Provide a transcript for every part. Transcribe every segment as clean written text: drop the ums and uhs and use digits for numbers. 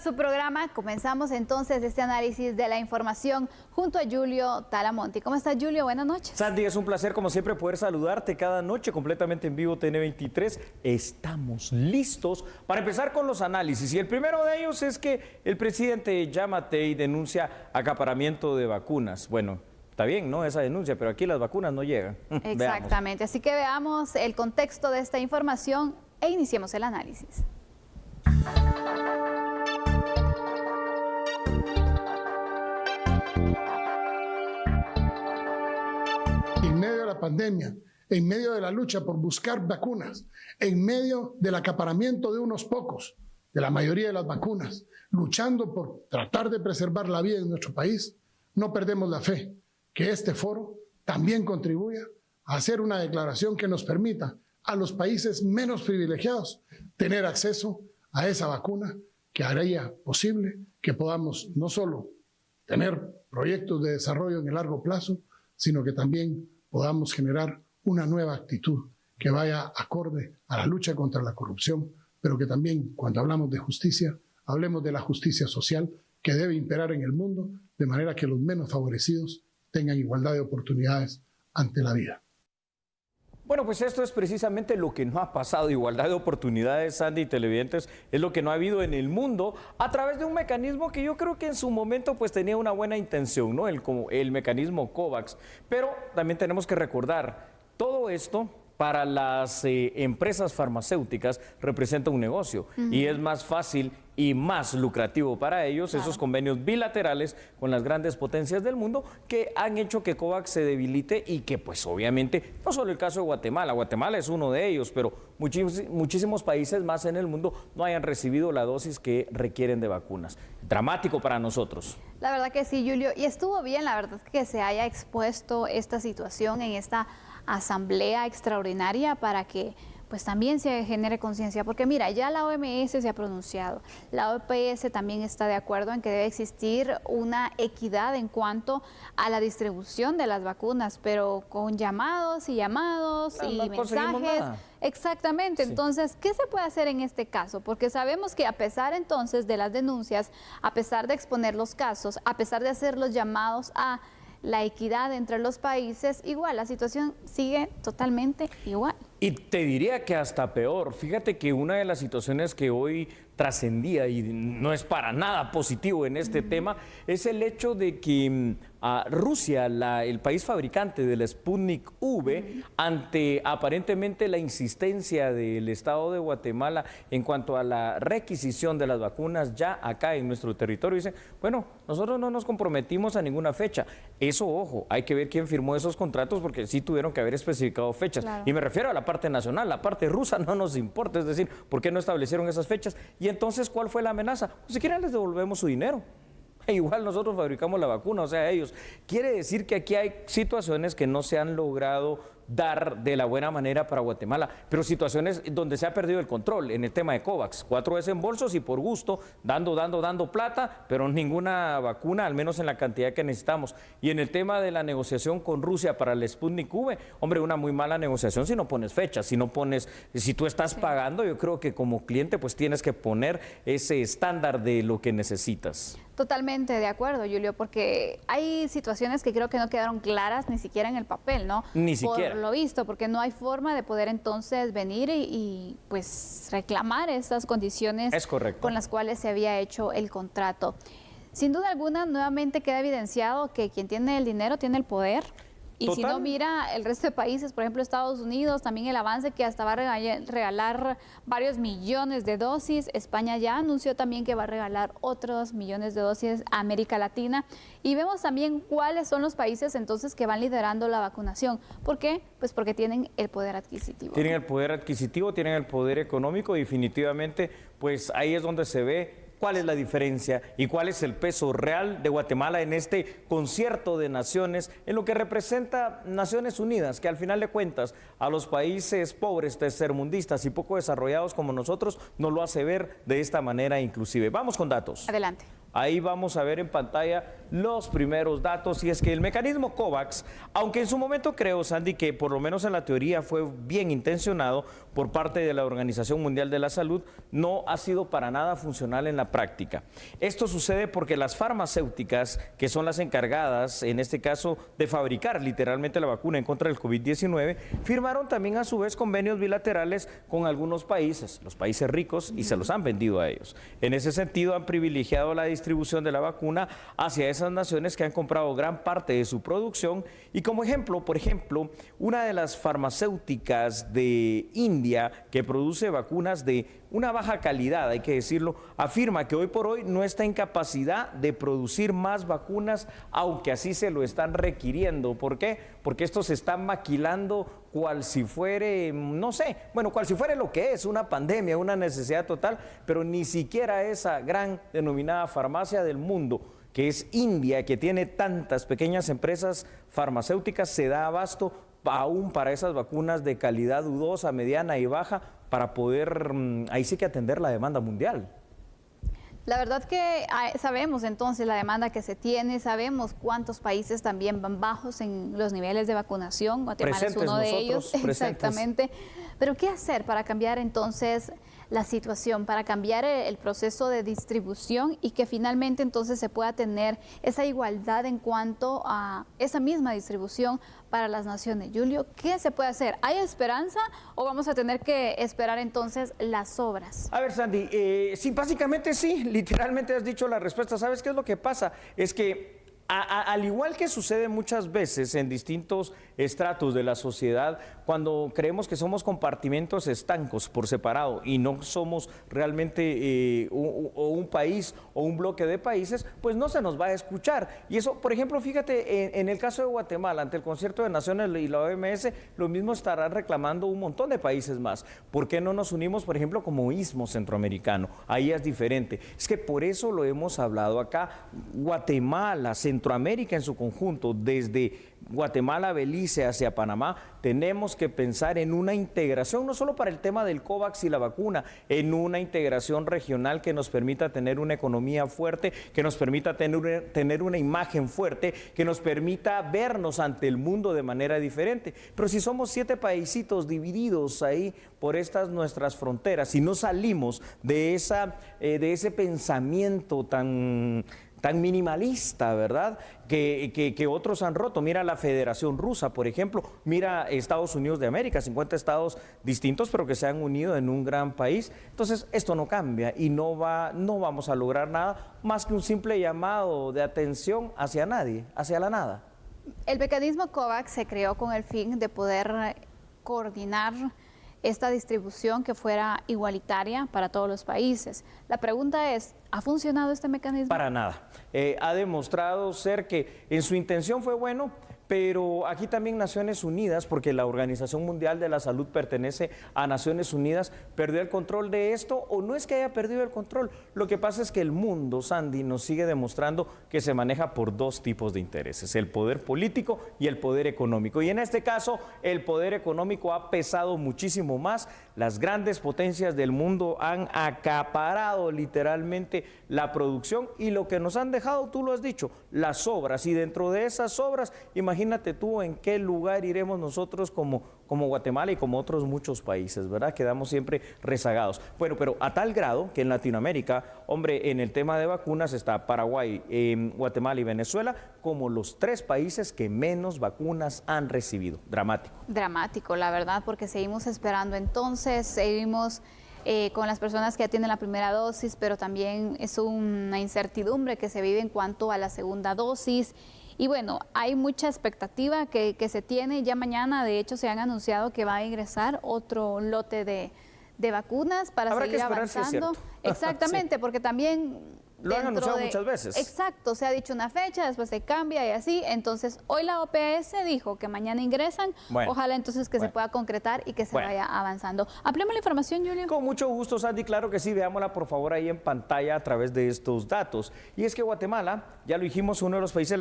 su programa. Comenzamos entonces este análisis de la información junto a Julio Talamonti. ¿Cómo estás, Julio? Buenas noches. Sandy, es un placer como siempre poder saludarte cada noche completamente en vivo TN23. Estamos listos para empezar con los análisis y el primero de ellos es que el presidente Yamatei denuncia acaparamiento de vacunas. Bueno, está bien, ¿no? Esa denuncia, pero aquí las vacunas no llegan. Exactamente, Veamos. así que veamos el contexto de esta información e iniciemos el análisis. En medio de la pandemia, en medio de la lucha por buscar vacunas, en medio del acaparamiento de unos pocos, de la mayoría de las vacunas, luchando por tratar de preservar la vida en nuestro país, no perdemos la fe que este foro también contribuya a hacer una declaración que nos permita a los países menos privilegiados tener acceso a esa vacuna que haría posible que podamos no solo tener proyectos de desarrollo en el largo plazo, sino que también podamos generar una nueva actitud que vaya acorde a la lucha contra la corrupción, pero que también, cuando hablamos de justicia, hablemos de la justicia social que debe imperar en el mundo, de manera que los menos favorecidos tengan igualdad de oportunidades ante la vida. Bueno, pues esto es precisamente lo que no ha pasado, igualdad de oportunidades, Sandy y televidentes, es lo que no ha habido en el mundo a través de un mecanismo que yo creo que en su momento pues tenía una buena intención, ¿no? El mecanismo COVAX, pero también tenemos que recordar, todo esto para las empresas farmacéuticas representa un negocio y es más fácil y más lucrativo para ellos esos convenios bilaterales con las grandes potencias del mundo que han hecho que COVAX se debilite y que pues obviamente, no solo el caso de Guatemala, Guatemala es uno de ellos, pero muchísimos países más en el mundo no hayan recibido la dosis que requieren de vacunas. Dramático para nosotros. La verdad que sí, Julio, y estuvo bien, la verdad, que se haya expuesto esta situación en esta asamblea extraordinaria para que pues también se genere conciencia, porque mira, ya la OMS se ha pronunciado, la OPS también está de acuerdo en que debe existir una equidad en cuanto a la distribución de las vacunas, pero con llamados y mensajes. Exactamente, sí. Entonces, ¿qué se puede hacer en este caso? Porque sabemos que a pesar entonces de las denuncias, a pesar de exponer los casos, a pesar de hacer los llamados a la equidad entre los países, igual la situación sigue totalmente igual. Y te diría que hasta peor. Fíjate que una de las situaciones que hoy trascendía y no es para nada positivo en este tema es el hecho de que Rusia, el país fabricante del Sputnik V, ante aparentemente la insistencia del Estado de Guatemala en cuanto a la requisición de las vacunas ya acá en nuestro territorio, dice, bueno, nosotros no nos comprometimos a ninguna fecha. Eso, ojo, hay que ver quién firmó esos contratos porque sí tuvieron que haber especificado fechas. Claro. Y me refiero a la parte nacional, la parte rusa no nos importa, es decir, ¿por qué no establecieron esas fechas? Y entonces, ¿cuál fue la amenaza? Pues si quieren les devolvemos su dinero. Igual nosotros fabricamos la vacuna, o sea, ellos. Quiere decir que aquí hay situaciones que no se han logrado dar de la buena manera para Guatemala, pero situaciones donde se ha perdido el control en el tema de COVAX, 4 desembolsos y por gusto, dando plata, pero ninguna vacuna, al menos en la cantidad que necesitamos. Y en el tema de la negociación con Rusia para el Sputnik V, hombre, una muy mala negociación si no pones fechas, si tú estás pagando, yo creo que como cliente pues tienes que poner ese estándar de lo que necesitas. Totalmente de acuerdo, Julio, porque hay situaciones que creo que no quedaron claras ni siquiera en el papel, ¿no? Ni siquiera. Por lo visto, porque no hay forma de poder entonces venir y pues reclamar esas condiciones con las cuales se había hecho el contrato. Sin duda alguna, nuevamente queda evidenciado que quien tiene el dinero tiene el poder. Y si no, mira el resto de países, por ejemplo Estados Unidos, también el avance que hasta va a regalar varios millones de dosis. España ya anunció también que va a regalar otros millones de dosis a América Latina. Y vemos también cuáles son los países entonces que van liderando la vacunación. ¿Por qué? Pues porque tienen el poder adquisitivo. Tienen el poder adquisitivo, tienen el poder económico, definitivamente, pues ahí es donde se ve cuál es la diferencia y cuál es el peso real de Guatemala en este concierto de naciones, en lo que representa Naciones Unidas, que al final de cuentas a los países pobres, tercermundistas y poco desarrollados como nosotros nos lo hace ver de esta manera inclusive. Vamos con datos. Adelante. Ahí vamos a ver en pantalla los primeros datos, y es que el mecanismo COVAX, aunque en su momento creo, Sandy, que por lo menos en la teoría fue bien intencionado por parte de la Organización Mundial de la Salud, no ha sido para nada funcional en la práctica. Esto sucede porque las farmacéuticas, que son las encargadas, en este caso, de fabricar literalmente la vacuna en contra del COVID-19, firmaron también a su vez convenios bilaterales con algunos países, los países ricos, y se los han vendido a ellos. En ese sentido, han privilegiado la distribución de la vacuna hacia esas naciones que han comprado gran parte de su producción. Y como ejemplo, por ejemplo, una de las farmacéuticas de India que produce vacunas de una baja calidad, hay que decirlo, afirma que hoy por hoy no está en capacidad de producir más vacunas, aunque así se lo están requiriendo. ¿Por qué? Porque esto se está maquilando cual si fuere, no sé, bueno, cual si fuera lo que es, una pandemia, una necesidad total, pero ni siquiera esa gran denominada farmacia del mundo, que es India, que tiene tantas pequeñas empresas farmacéuticas, se da abasto aún para esas vacunas de calidad dudosa, mediana y baja, para poder, ahí sí que atender la demanda mundial. La verdad que sabemos entonces la demanda que se tiene, sabemos cuántos países también van bajos en los niveles de vacunación, Guatemala es uno de ellos, exactamente. Pero ¿qué hacer para cambiar entonces la situación, para cambiar el proceso de distribución y que finalmente entonces se pueda tener esa igualdad en cuanto a esa misma distribución para las naciones? Julio, ¿qué se puede hacer? ¿Hay esperanza o vamos a tener que esperar entonces las obras? A ver, Sandy, sí, básicamente sí, literalmente has dicho la respuesta. ¿Sabes qué es lo que pasa? Es que al igual que sucede muchas veces en distintos estratos de la sociedad, cuando creemos que somos compartimentos estancos por separado y no somos realmente un país o un bloque de países, pues no se nos va a escuchar. Y eso, por ejemplo, fíjate, en el caso de Guatemala, ante el Concierto de Naciones y la OMS, lo mismo estarán reclamando un montón de países más. ¿Por qué no nos unimos, por ejemplo, como Istmo Centroamericano? Ahí es diferente. Es que por eso lo hemos hablado acá. Guatemala, Centroamérica en su conjunto, desde Guatemala, Belice hacia Panamá, tenemos que pensar en una integración, no solo para el tema del COVAX y la vacuna, en una integración regional que nos permita tener una economía fuerte, que nos permita tener una imagen fuerte, que nos permita vernos ante el mundo de manera diferente. Pero si somos 7 paisitos divididos ahí por estas nuestras fronteras, si no salimos de ese pensamiento tan minimalista, ¿verdad?, que otros han roto. Mira la Federación Rusa, por ejemplo, mira Estados Unidos de América, 50 estados distintos, pero que se han unido en un gran país. Entonces, esto no cambia y no vamos a lograr nada más que un simple llamado de atención hacia nadie, hacia la nada. El mecanismo COVAX se creó con el fin de poder coordinar esta distribución que fuera igualitaria para todos los países. La pregunta es, ¿ha funcionado este mecanismo? Para nada. Ha demostrado ser que en su intención fue bueno, pero aquí también Naciones Unidas, porque la Organización Mundial de la Salud pertenece a Naciones Unidas, perdió el control de esto, o no es que haya perdido el control. Lo que pasa es que el mundo, Sandy, nos sigue demostrando que se maneja por 2 tipos de intereses, el poder político y el poder económico. Y en este caso, el poder económico ha pesado muchísimo más. Las grandes potencias del mundo han acaparado literalmente la producción y lo que nos han dejado, tú lo has dicho, las obras. Y dentro de esas obras, imagínate tú en qué lugar iremos nosotros como Guatemala y como otros muchos países, ¿verdad? Quedamos siempre rezagados. Bueno, pero a tal grado que en Latinoamérica, hombre, en el tema de vacunas está Paraguay, Guatemala y Venezuela como los 3 países que menos vacunas han recibido. Dramático. Dramático, la verdad, porque seguimos esperando entonces, seguimos con las personas que ya tienen la primera dosis, pero también es una incertidumbre que se vive en cuanto a la segunda dosis. Y bueno, hay mucha expectativa que se tiene. Ya mañana, de hecho, se han anunciado que va a ingresar otro lote de vacunas para seguir avanzando. Si es cierto. Exactamente, sí. Porque también lo han anunciado muchas veces. Exacto, se ha dicho una fecha, después se cambia y así. Entonces, hoy la OPS dijo que mañana ingresan. Bueno, ojalá entonces que se pueda concretar y que se vaya avanzando. Ampliamos la información, Julio. Con mucho gusto, Sandy. Claro que sí, veámosla por favor ahí en pantalla a través de estos datos. Y es que Guatemala, ya lo dijimos, uno de los países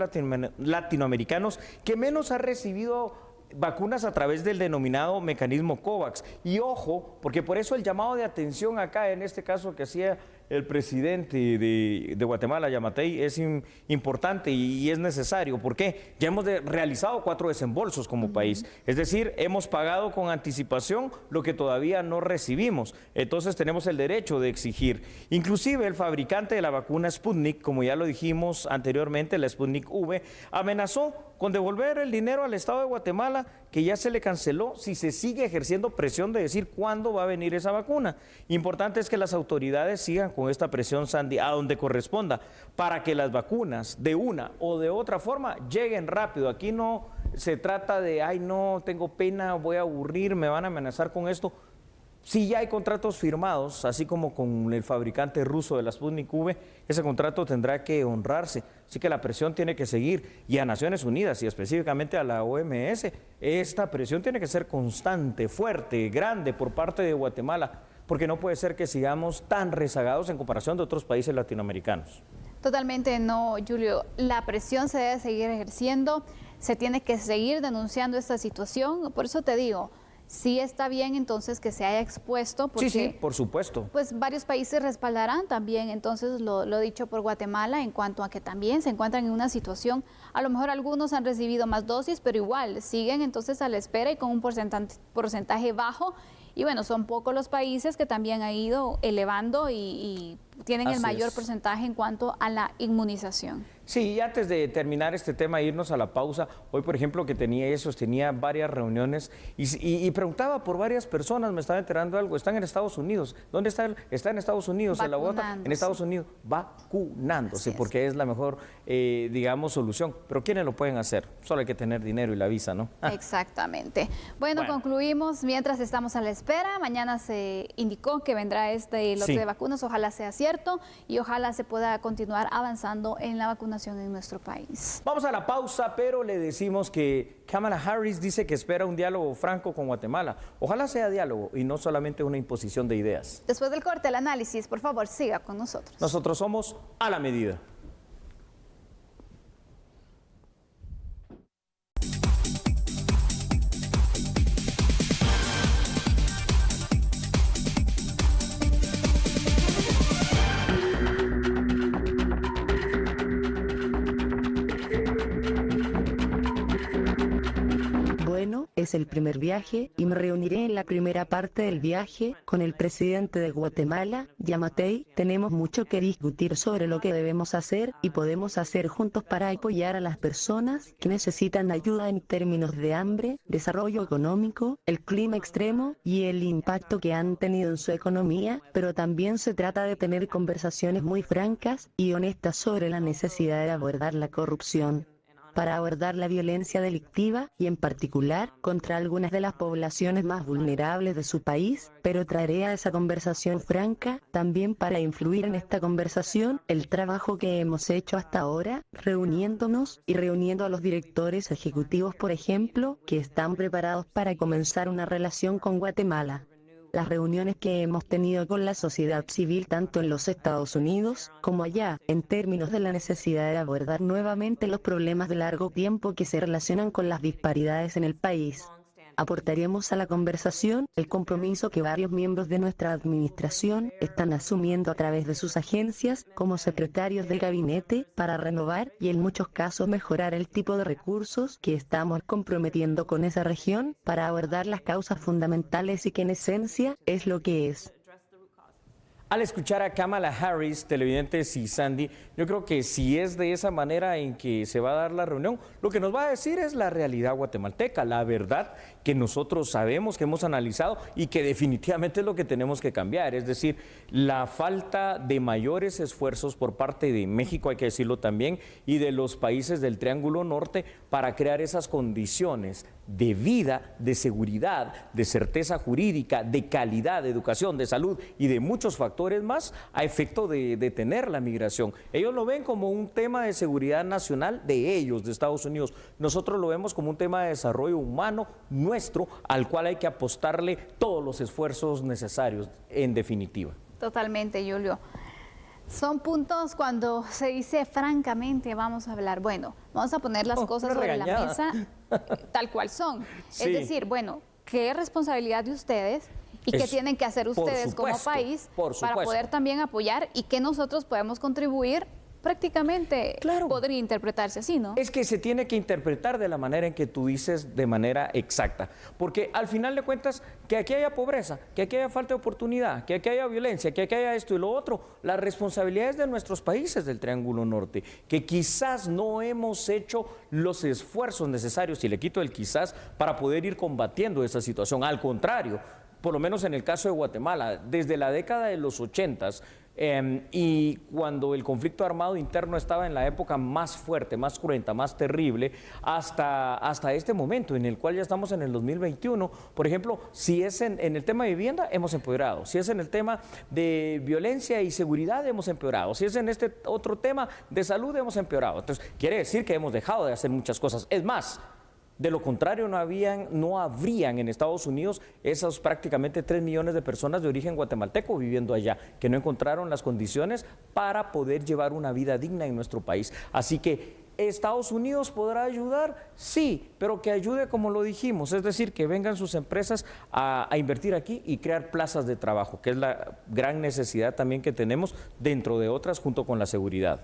latinoamericanos que menos ha recibido vacunas a través del denominado mecanismo COVAX. Y ojo, porque por eso el llamado de atención acá, en este caso que hacía el presidente de Guatemala, Yamatei, es importante y es necesario. ¿Por qué? Ya hemos realizado 4 desembolsos como país. Es decir, hemos pagado con anticipación lo que todavía no recibimos. Entonces tenemos el derecho de exigir. Inclusive el fabricante de la vacuna Sputnik, como ya lo dijimos anteriormente, la Sputnik V, amenazó con devolver el dinero al Estado de Guatemala, que ya se le canceló si se sigue ejerciendo presión de decir cuándo va a venir esa vacuna. Importante es que las autoridades sigan con esta presión, Sandy, a donde corresponda, para que las vacunas de una o de otra forma lleguen rápido. Aquí no se trata de, ay no, tengo pena, voy a aburrir, me van a amenazar con esto. Si ya hay contratos firmados, así como con el fabricante ruso de la Sputnik V, ese contrato tendrá que honrarse. Así que la presión tiene que seguir. Y a Naciones Unidas y específicamente a la OMS, esta presión tiene que ser constante, fuerte, grande por parte de Guatemala, porque no puede ser que sigamos tan rezagados en comparación de otros países latinoamericanos. Totalmente no, Julio. La presión se debe seguir ejerciendo, se tiene que seguir denunciando esta situación. Por eso te digo, sí está bien entonces que se haya expuesto, porque sí, por supuesto. Pues varios países respaldarán también entonces lo dicho por Guatemala en cuanto a que también se encuentran en una situación, a lo mejor algunos han recibido más dosis, pero igual siguen entonces a la espera y con un porcentaje bajo. Y bueno, son pocos los países que también han ido elevando y tienen el mayor porcentaje en cuanto a la inmunización. Sí, y antes de terminar este tema e irnos a la pausa, hoy por ejemplo que tenía varias reuniones y preguntaba por varias personas, me estaba enterando de algo, están en Estados Unidos. ¿Dónde está él? Está en Estados Unidos, en la bota, en Estados Unidos, vacunándose, porque es la mejor, digamos, solución. Pero ¿quiénes lo pueden hacer? Solo hay que tener dinero y la visa, ¿no? Exactamente. Bueno, concluimos mientras estamos a la espera. Mañana se indicó que vendrá este lote de vacunas, ojalá sea cierto y ojalá se pueda continuar avanzando en la vacunación en nuestro país. Vamos a la pausa, pero le decimos que Kamala Harris dice que espera un diálogo franco con Guatemala. Ojalá sea diálogo y no solamente una imposición de ideas. Después del corte, el análisis, por favor, siga con nosotros. Nosotros somos A la Medida. Es el primer viaje y me reuniré en la primera parte del viaje con el presidente de Guatemala, Yamatei. Tenemos mucho que discutir sobre lo que debemos hacer y podemos hacer juntos para apoyar a las personas que necesitan ayuda en términos de hambre, desarrollo económico, el clima extremo y el impacto que han tenido en su economía, pero también se trata de tener conversaciones muy francas y honestas sobre la necesidad de abordar la corrupción, para abordar la violencia delictiva y en particular contra algunas de las poblaciones más vulnerables de su país, pero traeré a esa conversación franca también para influir en esta conversación el trabajo que hemos hecho hasta ahora, reuniéndonos y reuniendo a los directores ejecutivos, por ejemplo, que están preparados para comenzar una relación con Guatemala. Las reuniones que hemos tenido con la sociedad civil tanto en los Estados Unidos como allá, en términos de la necesidad de abordar nuevamente los problemas de largo tiempo que se relacionan con las disparidades en el país. Aportaremos a la conversación el compromiso que varios miembros de nuestra administración están asumiendo a través de sus agencias como secretarios del gabinete para renovar y en muchos casos mejorar el tipo de recursos que estamos comprometiendo con esa región para abordar las causas fundamentales y que en esencia es lo que es. Al escuchar a Kamala Harris, televidentes y Sandy, yo creo que si es de esa manera en que se va a dar la reunión, lo que nos va a decir es la realidad guatemalteca, la verdad que nosotros sabemos, que hemos analizado y que definitivamente es lo que tenemos que cambiar. Es decir, la falta de mayores esfuerzos por parte de México, hay que decirlo también, y de los países del Triángulo Norte para crear esas condiciones de vida, de seguridad, de certeza jurídica, de calidad, de educación, de salud y de muchos factores más a efecto de detener la migración. Ellos lo ven como un tema de seguridad nacional de ellos, de Estados Unidos. Nosotros lo vemos como un tema de desarrollo humano nuestro, al cual hay que apostarle todos los esfuerzos necesarios, en definitiva. Totalmente, Julio. Son puntos cuando se dice francamente vamos a hablar, bueno, vamos a poner las cosas sobre la mesa tal cual son. Sí. Es decir, bueno, ¿qué responsabilidad de ustedes y qué tienen que hacer ustedes como país para poder también apoyar y que nosotros podemos contribuir. Prácticamente podría interpretarse así, ¿no? Es que se tiene que interpretar de la manera en que tú dices, de manera exacta. Porque al final de cuentas, que aquí haya pobreza, que aquí haya falta de oportunidad, que aquí haya violencia, que aquí haya esto y lo otro, la responsabilidad es de nuestros países del Triángulo Norte, que quizás no hemos hecho los esfuerzos necesarios, y le quito el quizás, para poder ir combatiendo esa situación. Al contrario, por lo menos en el caso de Guatemala, desde la década de los 80s, y cuando el conflicto armado interno estaba en la época más fuerte, más cruenta, más terrible, hasta este momento en el cual ya estamos en el 2021, por ejemplo, si es en el tema de vivienda, hemos empeorado, si es en el tema de violencia y seguridad, hemos empeorado, si es en este otro tema de salud, hemos empeorado. Entonces, quiere decir que hemos dejado de hacer muchas cosas. Es más, de lo contrario, no habrían en Estados Unidos esos prácticamente 3 millones de personas de origen guatemalteco viviendo allá, que no encontraron las condiciones para poder llevar una vida digna en nuestro país. Así que, ¿Estados Unidos podrá ayudar? Sí, pero que ayude como lo dijimos, es decir, que vengan sus empresas a invertir aquí y crear plazas de trabajo, que es la gran necesidad también que tenemos, dentro de otras, junto con la seguridad.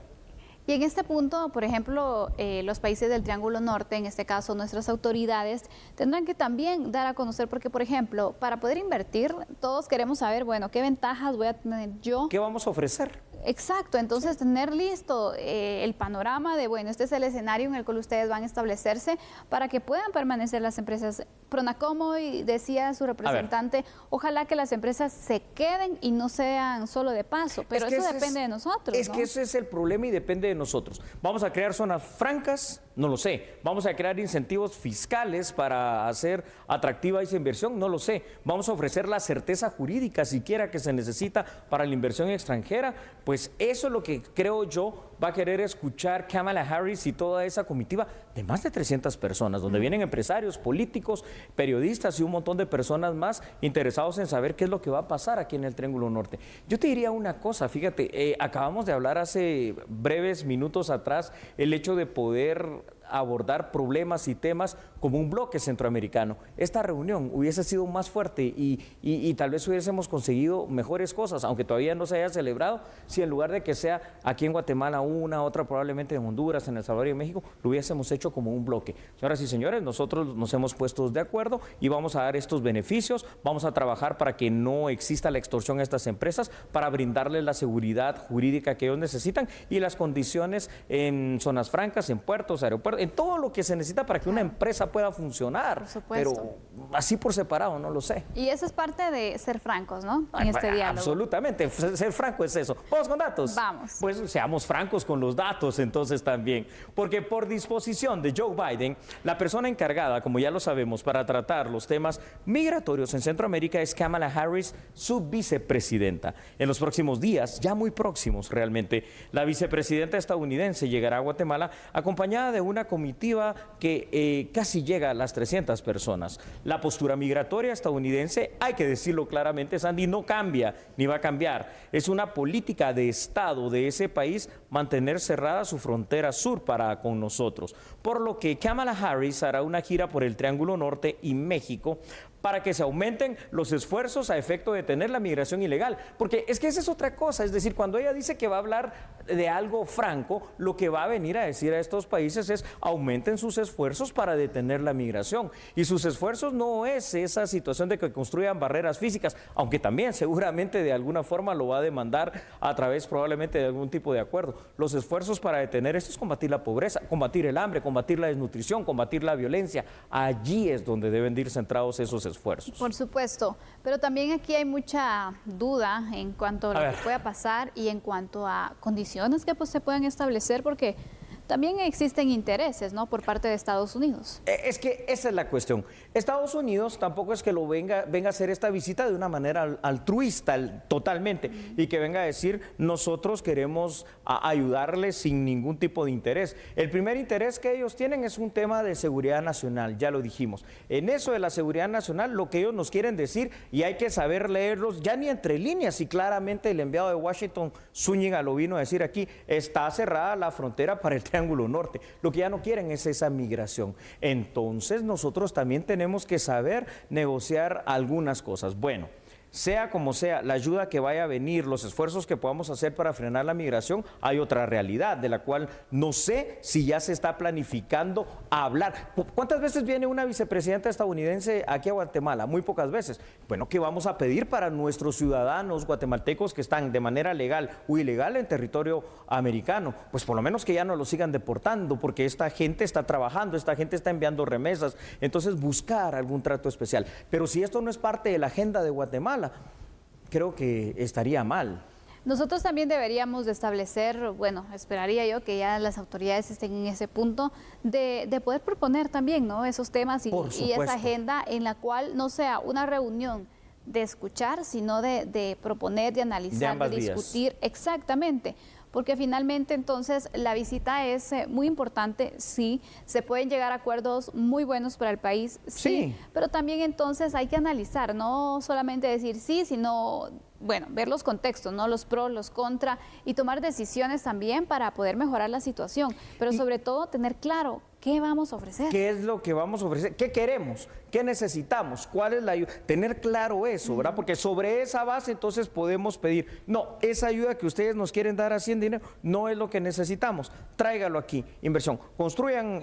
Y en este punto, por ejemplo, los países del Triángulo Norte, en este caso nuestras autoridades, tendrán que también dar a conocer, porque, por ejemplo, para poder invertir, todos queremos saber, bueno, ¿qué ventajas voy a tener yo? ¿Qué vamos a ofrecer? Exacto, entonces tener listo el panorama de, bueno, este es el escenario en el cual ustedes van a establecerse para que puedan permanecer las empresas. Pronacomo, y decía su representante, ojalá que las empresas se queden y no sean solo de paso, pero eso depende de nosotros. Es que ese es el problema y depende de nosotros. ¿Vamos a crear zonas francas? No lo sé. ¿Vamos a crear incentivos fiscales para hacer atractiva esa inversión? No lo sé. ¿Vamos a ofrecer la certeza jurídica siquiera que se necesita para la inversión extranjera? Pues eso es lo que creo yo va a querer escuchar Kamala Harris y toda esa comitiva de más de 300 personas, donde vienen empresarios, políticos, periodistas y un montón de personas más interesados en saber qué es lo que va a pasar aquí en el Triángulo Norte. Yo te diría una cosa, fíjate, acabamos de hablar hace breves minutos atrás el hecho de poder abordar problemas y temas como un bloque centroamericano. Esta reunión hubiese sido más fuerte y tal vez hubiésemos conseguido mejores cosas, aunque todavía no se haya celebrado, si en lugar de que sea aquí en Guatemala una, otra probablemente en Honduras, en El Salvador y en México, lo hubiésemos hecho como un bloque. Señoras y señores, nosotros nos hemos puesto de acuerdo y vamos a dar estos beneficios, vamos a trabajar para que no exista la extorsión a estas empresas, para brindarles la seguridad jurídica que ellos necesitan y las condiciones en zonas francas, en puertos, aeropuertos, en todo lo que se necesita para que una empresa pueda funcionar. Por supuesto. Pero así por separado, no lo sé. Y eso es parte de ser francos, ¿no? En este diálogo. Absolutamente, ser franco es eso. ¿Vamos con datos? Vamos. Pues seamos francos con los datos entonces también, porque por disposición de Joe Biden, la persona encargada, como ya lo sabemos, para tratar los temas migratorios en Centroamérica es Kamala Harris, su vicepresidenta. En los próximos días, ya muy próximos realmente, la vicepresidenta estadounidense llegará a Guatemala acompañada de una comitiva que casi llega a las 300 personas. La postura migratoria estadounidense, hay que decirlo claramente, Sandy, no cambia ni va a cambiar. Es una política de Estado de ese país mantener cerrada su frontera sur para con nosotros. Por lo que Kamala Harris hará una gira por el Triángulo Norte y México para que se aumenten los esfuerzos a efecto de detener la migración ilegal. Porque es que esa es otra cosa, es decir, cuando ella dice que va a hablar de algo franco, lo que va a venir a decir a estos países es aumenten sus esfuerzos para detener la migración. Y sus esfuerzos no es esa situación de que construyan barreras físicas, aunque también seguramente de alguna forma lo va a demandar a través probablemente de algún tipo de acuerdo. Los esfuerzos para detener esto es combatir la pobreza, combatir el hambre, combatir la desnutrición, combatir la violencia. Allí es donde deben de ir centrados esos esfuerzos. Por supuesto, pero también aquí hay mucha duda en cuanto a lo que pueda pasar y en cuanto a condiciones que pues se puedan establecer, porque también existen intereses, ¿no?, por parte de Estados Unidos. Es que esa es la cuestión. Estados Unidos tampoco es que lo venga a hacer esta visita de una manera altruista totalmente y que venga a decir nosotros queremos ayudarles sin ningún tipo de interés. El primer interés que ellos tienen es un tema de seguridad nacional, ya lo dijimos. En eso de la seguridad nacional, lo que ellos nos quieren decir, y hay que saber leerlos ya ni entre líneas, y claramente el enviado de Washington, Zúñiga, lo vino a decir aquí, está cerrada la frontera para el Triángulo Norte. Lo que ya no quieren es esa migración. Entonces nosotros también tenemos que saber negociar algunas cosas. Bueno, sea como sea, la ayuda que vaya a venir, los esfuerzos que podamos hacer para frenar la migración, hay otra realidad de la cual no sé si ya se está planificando a hablar. ¿Cuántas veces viene una vicepresidenta estadounidense aquí a Guatemala? Muy pocas veces. Bueno, ¿qué vamos a pedir para nuestros ciudadanos guatemaltecos que están de manera legal o ilegal en territorio americano? Pues por lo menos que ya no lo sigan deportando, porque esta gente está trabajando, esta gente está enviando remesas, entonces buscar algún trato especial. Pero si esto no es parte de la agenda de Guatemala, creo que estaría mal. Nosotros también deberíamos de establecer, bueno, esperaría yo que ya las autoridades estén en ese punto de poder proponer también, ¿no?, esos temas y esa agenda en la cual no sea una reunión de escuchar, sino de proponer, de analizar, de discutir. Exactamente. Porque finalmente entonces la visita es muy importante, sí, se pueden llegar a acuerdos muy buenos para el país, sí, pero también entonces hay que analizar, no solamente decir sí, sino, bueno, ver los contextos, ¿no?, los pros, los contra, y tomar decisiones también para poder mejorar la situación, pero sobre todo tener claro qué vamos a ofrecer. ¿Qué es lo que vamos a ofrecer? ¿Qué queremos? ¿Qué necesitamos? ¿Cuál es la ayuda? Tener claro eso, ¿verdad? Porque sobre esa base entonces podemos pedir, no, esa ayuda que ustedes nos quieren dar así en dinero no es lo que necesitamos, tráigalo aquí, inversión, construyan,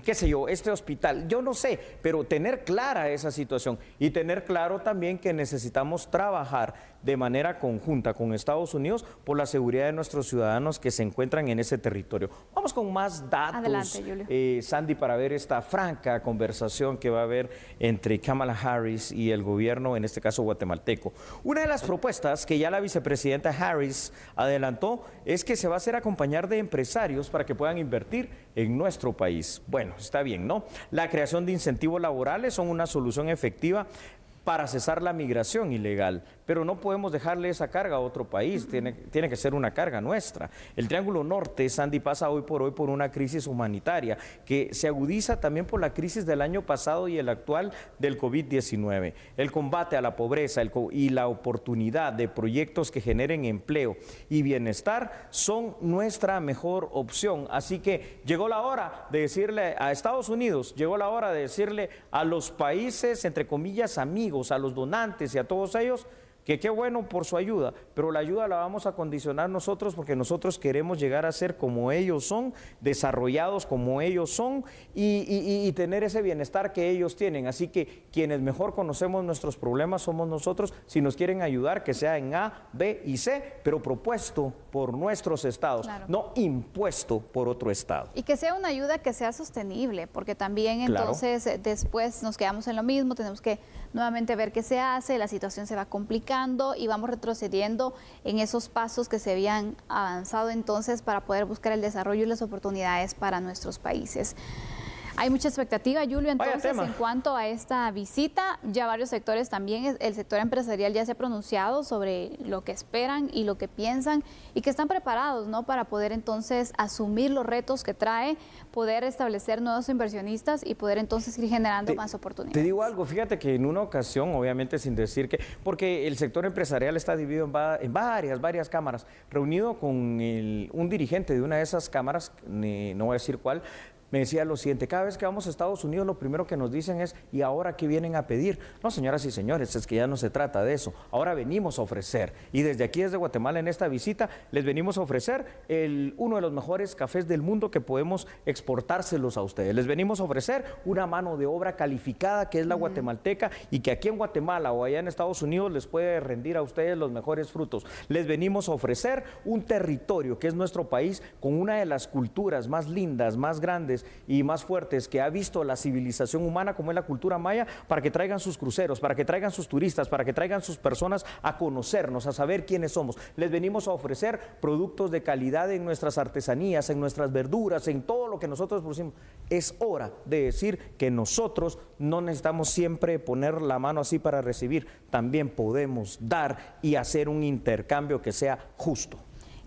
qué sé yo, este hospital, yo no sé, pero tener clara esa situación y tener claro también que necesitamos trabajar de manera conjunta con Estados Unidos por la seguridad de nuestros ciudadanos que se encuentran en ese territorio. Vamos con más datos. Adelante, Julio. Sandy, para ver esta franca conversación que va a haber entre Kamala Harris y el gobierno, en este caso guatemalteco. Una de las propuestas que ya la vicepresidenta Harris adelantó es que se va a hacer acompañar de empresarios para que puedan invertir en nuestro país. Bueno, está bien, ¿no? La creación de incentivos laborales son una solución efectiva para cesar la migración ilegal, pero no podemos dejarle esa carga a otro país, tiene que ser una carga nuestra. El Triángulo Norte, Sandy, pasa hoy por una crisis humanitaria que se agudiza también por la crisis del año pasado y el actual del COVID-19. El combate a la pobreza y la oportunidad de proyectos que generen empleo y bienestar son nuestra mejor opción. Así que llegó la hora de decirle a Estados Unidos, llegó la hora de decirle a los países, entre comillas, amigos, a los donantes y a todos ellos, que qué bueno por su ayuda, pero la ayuda la vamos a condicionar nosotros porque nosotros queremos llegar a ser como ellos son, desarrollados como ellos son y tener ese bienestar que ellos tienen. Así que quienes mejor conocemos nuestros problemas somos nosotros. Si nos quieren ayudar, que sea en A, B y C, pero propuesto por nuestros estados, claro, no impuesto por otro estado. Y que sea una ayuda que sea sostenible, porque también entonces después nos quedamos en lo mismo, tenemos que nuevamente ver qué se hace, la situación se va complicando y vamos retrocediendo en esos pasos que se habían avanzado entonces para poder buscar el desarrollo y las oportunidades para nuestros países. Hay mucha expectativa, Julio, entonces en cuanto a esta visita, ya varios sectores también, el sector empresarial ya se ha pronunciado sobre lo que esperan y lo que piensan y que están preparados, ¿no?, para poder entonces asumir los retos que trae, poder establecer nuevos inversionistas y poder entonces ir generando más oportunidades. Te digo algo, fíjate que en una ocasión, obviamente sin decir que, porque el sector empresarial está dividido en varias cámaras, reunido con un dirigente de una de esas cámaras, no voy a decir cuál, me decía lo siguiente: cada vez que vamos a Estados Unidos lo primero que nos dicen es ¿y ahora qué vienen a pedir? No, señoras y señores, es que ya no se trata de eso, ahora venimos a ofrecer, y desde aquí, desde Guatemala, en esta visita, les venimos a ofrecer uno de los mejores cafés del mundo que podemos exportárselos a ustedes, les venimos a ofrecer una mano de obra calificada que es la guatemalteca y que aquí en Guatemala o allá en Estados Unidos les puede rendir a ustedes los mejores frutos, les venimos a ofrecer un territorio que es nuestro país con una de las culturas más lindas, más grandes y más fuertes que ha visto la civilización humana, como es la cultura maya, para que traigan sus cruceros, para que traigan sus turistas, para que traigan sus personas a conocernos, a saber quiénes somos. Les venimos a ofrecer productos de calidad en nuestras artesanías, en nuestras verduras, en todo lo que nosotros producimos. Es hora de decir que nosotros no necesitamos siempre poner la mano así para recibir, también podemos dar y hacer un intercambio que sea justo.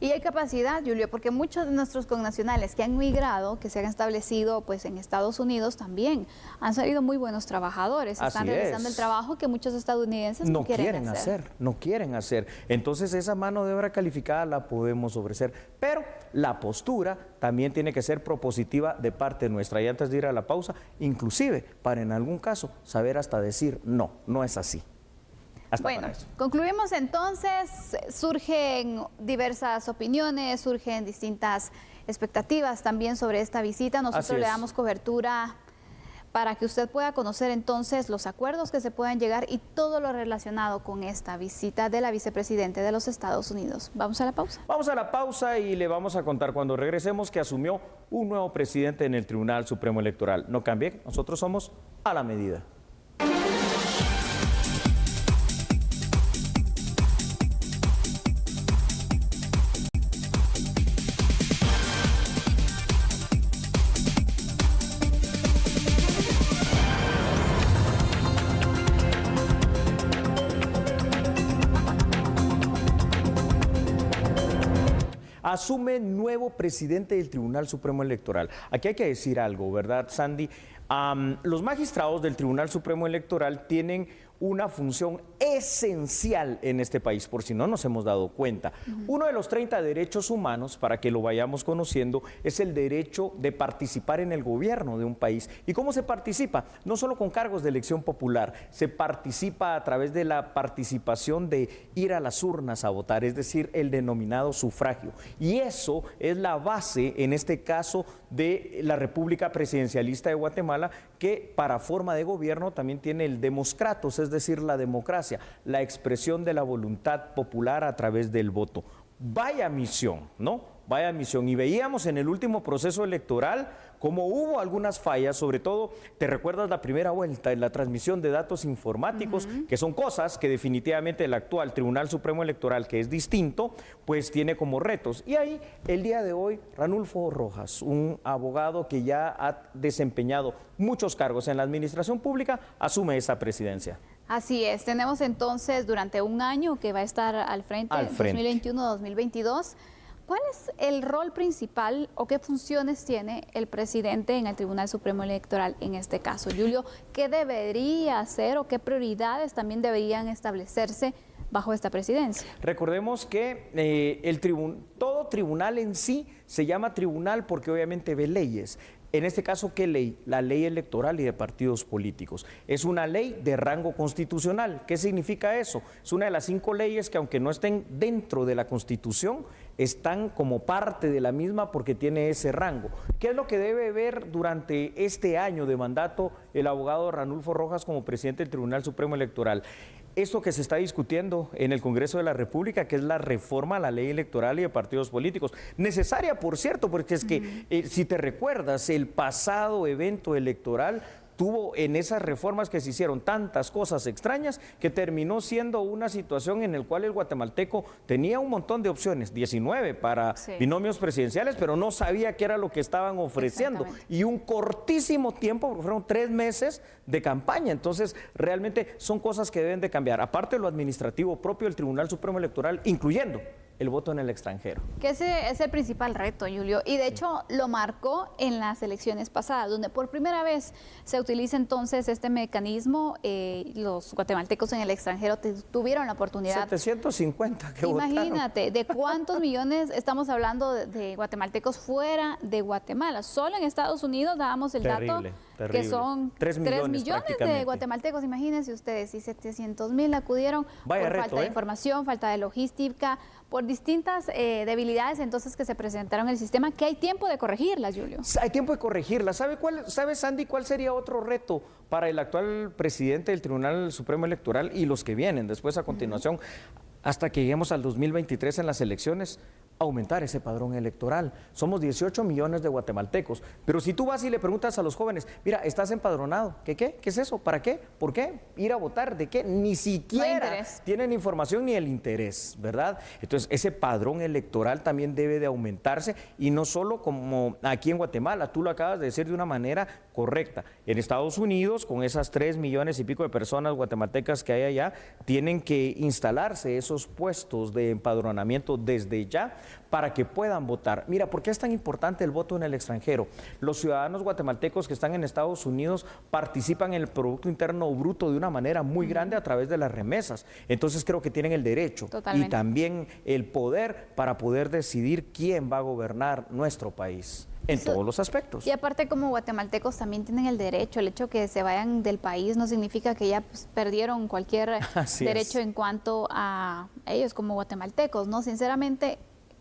Y hay capacidad, Julio, porque muchos de nuestros connacionales que han migrado, que se han establecido pues en Estados Unidos también, han salido muy buenos trabajadores, están realizando el trabajo que muchos estadounidenses no quieren hacer. No quieren hacer. Entonces esa mano de obra calificada la podemos ofrecer, pero la postura también tiene que ser propositiva de parte nuestra. Y antes de ir a la pausa, inclusive para en algún caso saber hasta decir no, no es así. hasta Bueno, para eso. concluimos entonces, surgen diversas opiniones, surgen distintas expectativas también sobre esta visita. Nosotros le damos cobertura para que usted pueda conocer entonces los acuerdos que se puedan llegar y todo lo relacionado con esta visita de la vicepresidenta de los Estados Unidos. ¿Vamos a la pausa? Vamos a la pausa y le vamos a contar cuando regresemos que asumió un nuevo presidente en el Tribunal Supremo Electoral. No cambie, nosotros somos a la medida. Asume nuevo presidente del Tribunal Supremo Electoral. Aquí hay que decir algo, ¿verdad, Sandy? Los magistrados del Tribunal Supremo Electoral tienen una función esencial en este país, por si no nos hemos dado cuenta. Uno de los 30 derechos humanos, para que lo vayamos conociendo, es el derecho de participar en el gobierno de un país. ¿Y cómo se participa? No solo con cargos de elección popular, se participa a través de la participación de ir a las urnas a votar, es decir, el denominado sufragio. Y eso es la base, en este caso, de la República Presidencialista de Guatemala, que para forma de gobierno también tiene el demoskratos, es decir, la democracia, la expresión de la voluntad popular a través del voto. Vaya misión, ¿no? Vaya misión. Y veíamos en el último proceso electoral como hubo algunas fallas, sobre todo, ¿te recuerdas la primera vuelta en la transmisión de datos informáticos? Que son cosas que definitivamente el actual Tribunal Supremo Electoral, que es distinto, pues tiene como retos. Y ahí, el día de hoy, Ranulfo Rojas, un abogado que ya ha desempeñado muchos cargos en la administración pública, asume esa presidencia. Así es, tenemos entonces durante un año que va a estar al frente. 2021-2022. ¿Cuál es el rol principal o qué funciones tiene el presidente en el Tribunal Supremo Electoral en este caso? Julio, ¿qué debería hacer o qué prioridades también deberían establecerse bajo esta presidencia? Recordemos que todo tribunal en sí se llama tribunal porque obviamente ve leyes. En este caso, ¿qué ley? La ley electoral y de partidos políticos. Es una ley de rango constitucional. ¿Qué significa eso? Es una de las 5 leyes que, aunque no estén dentro de la Constitución, están como parte de la misma porque tiene ese rango. ¿Qué es lo que debe ver durante este año de mandato el abogado Ranulfo Rojas como presidente del Tribunal Supremo Electoral? Esto que se está discutiendo en el Congreso de la República, que es la reforma a la ley electoral y de partidos políticos. Necesaria, por cierto, porque es que, si te recuerdas, el pasado evento electoral tuvo en esas reformas que se hicieron tantas cosas extrañas que terminó siendo una situación en la cual el guatemalteco tenía un montón de opciones, 19 para binomios presidenciales, pero no sabía qué era lo que estaban ofreciendo. Y un cortísimo tiempo, porque fueron 3 meses de campaña. Entonces, realmente son cosas que deben de cambiar. Aparte de lo administrativo propio del Tribunal Supremo Electoral, incluyendo el voto en el extranjero. Que ese es el principal reto, Julio, y de hecho lo marcó en las elecciones pasadas, donde por primera vez se utiliza entonces este mecanismo. Los guatemaltecos en el extranjero tuvieron la oportunidad. 750 que votaron. Imagínate, ¿de cuántos millones estamos hablando de guatemaltecos fuera de Guatemala? Solo en Estados Unidos dábamos el dato que son 3 millones de guatemaltecos, imagínense ustedes, y 700,000 acudieron por falta de información, falta de logística, por distintas debilidades entonces que se presentaron en el sistema, que hay tiempo de corregirlas, Julio. Hay tiempo de corregirlas. ¿Sabe, Sandy, cuál sería otro reto para el actual presidente del Tribunal Supremo Electoral y los que vienen después a continuación, hasta que lleguemos al 2023 en las elecciones? Aumentar ese padrón electoral. Somos 18 millones de guatemaltecos, pero si tú vas y le preguntas a los jóvenes, mira, ¿estás empadronado? ¿Qué es eso? ¿Para qué? ¿Por qué? ¿Ir a votar? ¿De qué? Ni siquiera tienen información ni el interés, ¿verdad? Entonces, ese padrón electoral también debe de aumentarse, y no solo como aquí en Guatemala, tú lo acabas de decir de una manera correcta. En Estados Unidos, con esas 3 millones y pico de personas guatemaltecas que hay allá, tienen que instalarse esos puestos de empadronamiento desde ya, para que puedan votar. Mira, ¿por qué es tan importante el voto en el extranjero? Los ciudadanos guatemaltecos que están en Estados Unidos participan en el Producto Interno Bruto de una manera muy grande a través de las remesas. Entonces creo que tienen el derecho y también el poder para poder decidir quién va a gobernar nuestro país. En todos los aspectos. Y aparte, como guatemaltecos también tienen el derecho. El hecho que se vayan del país no significa que ya pues, perdieron cualquier derecho en cuanto a ellos como guatemaltecos, ¿no? Sinceramente,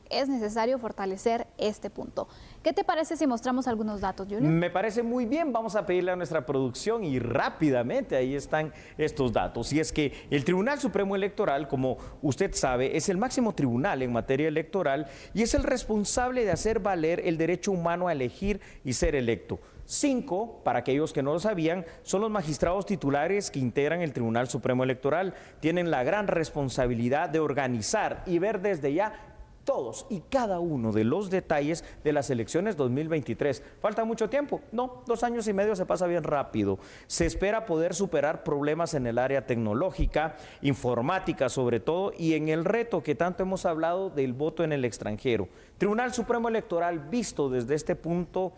es necesario fortalecer este punto. ¿Qué te parece si mostramos algunos datos, Julio? Me parece muy bien. Vamos a pedirle a nuestra producción y rápidamente ahí están estos datos. Y es que el Tribunal Supremo Electoral, como usted sabe, es el máximo tribunal en materia electoral y es el responsable de hacer valer el derecho humano a elegir y ser electo. 5, para aquellos que no lo sabían, son los magistrados titulares que integran el Tribunal Supremo Electoral. Tienen la gran responsabilidad de organizar y ver desde ya todos y cada uno de los detalles de las elecciones 2023. ¿Falta mucho tiempo? No, 2 años y medio se pasa bien rápido. Se espera poder superar problemas en el área tecnológica, informática sobre todo, y en el reto que tanto hemos hablado del voto en el extranjero. Tribunal Supremo Electoral, visto desde este punto,